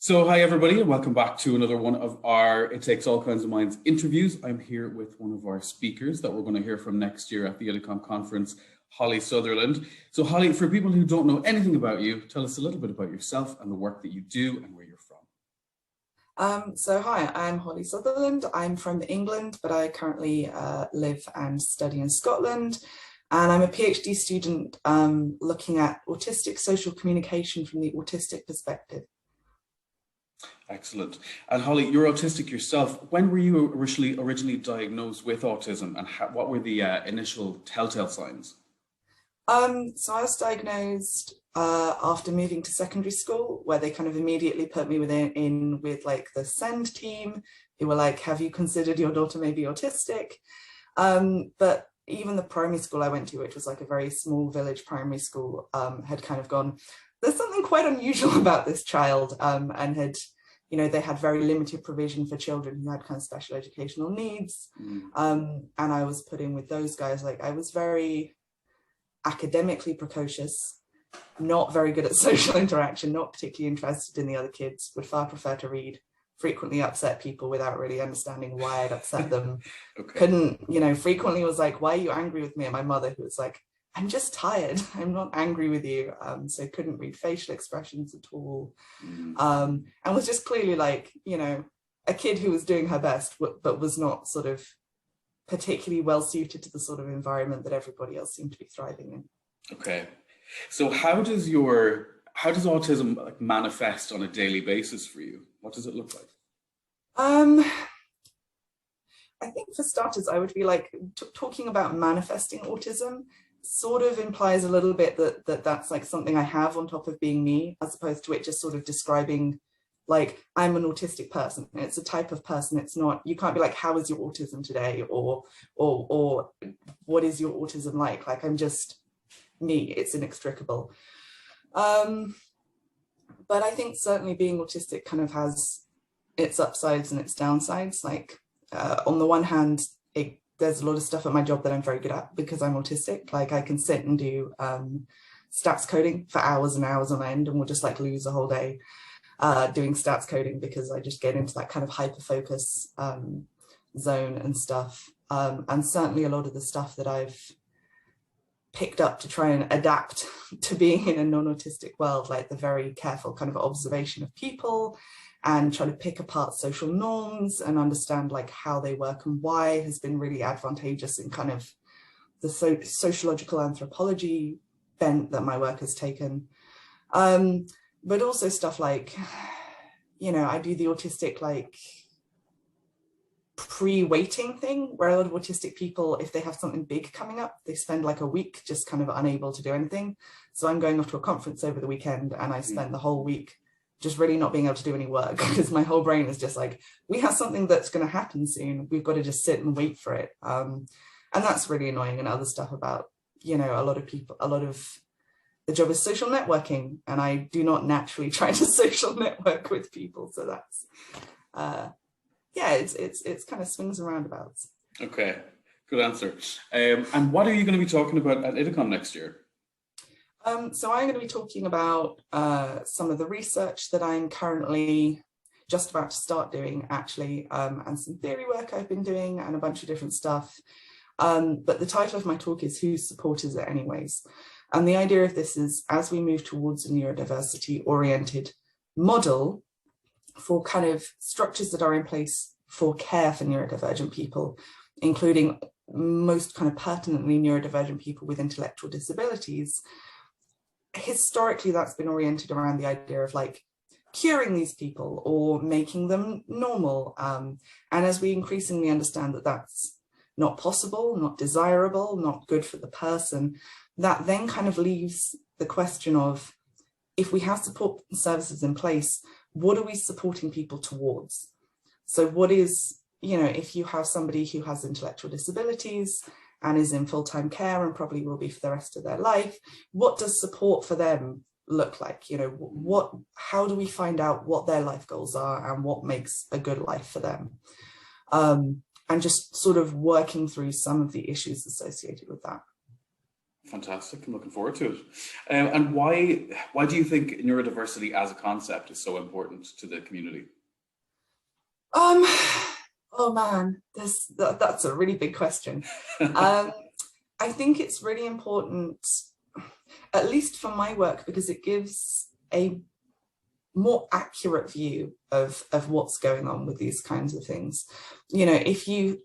So hi everybody and welcome back to another one of our It Takes All Kinds of Minds interviews. I'm here with one of our speakers that we're going to hear from next year at the IDICOM conference, Holly Sutherland. So Holly, for people who don't know anything about you, tell us a little bit about yourself and the work that you do and where you're from. Hi, I'm Holly Sutherland. I'm from England, but I currently live and study in Scotland. And I'm a PhD student looking at autistic social communication from the autistic perspective. Excellent. And Holly, you're autistic yourself. When were you originally diagnosed with autism, and what were the initial telltale signs? So I was diagnosed after moving to secondary school, where they kind of immediately put me in with like the SEND team, who were like, have you considered your daughter may be autistic? But even the primary school I went to, which was like a very small village primary school, had kind of gone, there's something quite unusual about this child, and had, you know, they had very limited provision for children who had kind of special educational needs. And I was put in with those guys. Like, I was very academically precocious, not very good at social interaction, not particularly interested in the other kids, would far prefer to read, frequently upset people without really understanding why I'd upset them. Okay. Couldn't, you know, frequently was like, why are you angry with me? And my mother, who was like, I'm just tired, I'm not angry with you. So couldn't read facial expressions at all. And was just clearly like, you know, a kid who was doing her best, but was not sort of particularly well suited to the sort of environment that everybody else seemed to be thriving in. Okay. So how does autism like manifest on a daily basis for you? What does it look like? I think for starters, I would be like talking about manifesting autism sort of implies a little bit that's like something I have on top of being me, as opposed to it just sort of describing like, I'm an autistic person. It's a type of person. It's not, you can't be like, how is your autism today? Or what is your autism like? Like, I'm just me, it's inextricable. But I think certainly being autistic kind of has its upsides and its downsides. Like, on the one hand, there's a lot of stuff at my job that I'm very good at because I'm autistic. Like, I can sit and do stats coding for hours and hours on end, and we'll just like lose a whole day doing stats coding because I just get into that kind of hyper focus zone and stuff. And certainly a lot of the stuff that I've picked up to try and adapt to being in a non-autistic world, like the very careful kind of observation of people and try to pick apart social norms and understand like how they work and why, has been really advantageous in kind of the sociological anthropology bent that my work has taken. But also stuff like, you know, I do the autistic like pre-waiting thing where a lot of autistic people, if they have something big coming up, they spend like a week just kind of unable to do anything. So I'm going off to a conference over the weekend and I spent the whole week just really not being able to do any work because my whole brain is just like, we have something that's going to happen soon. We've got to just sit and wait for it. And that's really annoying. And other stuff about, you know, a lot of the job is social networking, and I do not naturally try to social network with people. So that's, yeah, it's kind of swings and roundabouts. Okay, good answer. And what are you going to be talking about at IDICOM next year? So I'm going to be talking about some of the research that I'm currently just about to start doing, actually, and some theory work I've been doing and a bunch of different stuff. But the title of my talk is Whose Support Is It Anyways? And the idea of this is, as we move towards a neurodiversity-oriented model for kind of structures that are in place for care for neurodivergent people, including most kind of pertinently neurodivergent people with intellectual disabilities, historically that's been oriented around the idea of like curing these people or making them normal. And as we increasingly understand that that's not possible, not desirable, not good for the person, that then kind of leaves the question of, if we have support services in place, what are we supporting people towards? So what is, you know, if you have somebody who has intellectual disabilities and is in full-time care and probably will be for the rest of their life, what does support for them look like? You know, how do we find out what their life goals are and what makes a good life for them? And just sort of working through some of the issues associated with that. Fantastic. I'm looking forward to it. And why do you think neurodiversity as a concept is so important to the community? Oh man, that's a really big question. I think it's really important, at least for my work, because it gives a more accurate view of what's going on with these kinds of things. You know, if you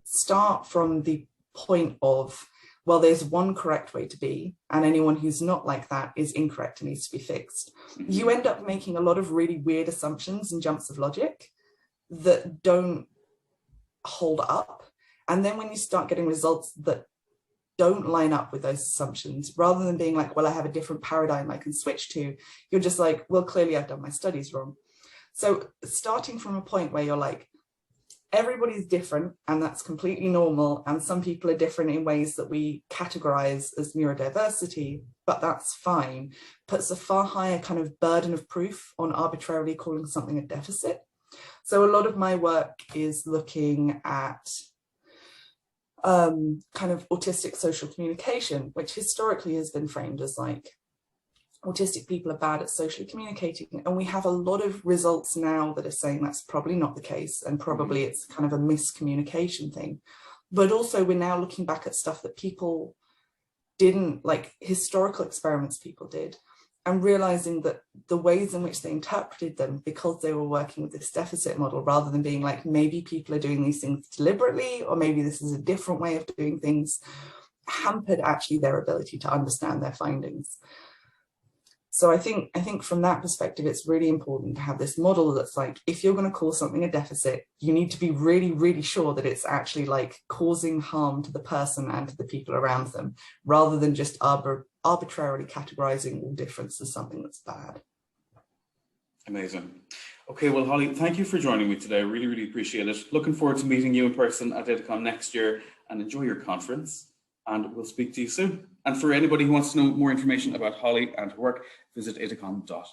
start from the point of, well, there's one correct way to be, and anyone who's not like that is incorrect and needs to be fixed, you end up making a lot of really weird assumptions and jumps of logic that don't hold up. And then when you start getting results that don't line up with those assumptions, rather than being like, well, I have a different paradigm I can switch to, you're just like, well, clearly I've done my studies wrong. So starting from a point where you're like, everybody's different and that's completely normal, and some people are different in ways that we categorize as neurodiversity, but that's fine, puts a far higher kind of burden of proof on arbitrarily calling something a deficit. So a lot of my work is looking at kind of autistic social communication, which historically has been framed as like autistic people are bad at socially communicating. And we have a lot of results now that are saying that's probably not the case, and probably it's kind of a miscommunication thing. But also we're now looking back at stuff that people didn't, like historical experiments people did, and realizing that the ways in which they interpreted them, because they were working with this deficit model, rather than being like, maybe people are doing these things deliberately, or maybe this is a different way of doing things, hampered actually their ability to understand their findings. So I think from that perspective, it's really important to have this model that's like, if you're going to call something a deficit, you need to be really, really sure that it's actually like causing harm to the person and to the people around them, rather than just arbitrarily categorizing all difference as something that's bad. Amazing. Okay, well, Holly, thank you for joining me today. I really, really appreciate it. Looking forward to meeting you in person at IDICOM next year, and enjoy your conference. And we'll speak to you soon. And for anybody who wants to know more information about Holly and her work, visit idicom.org.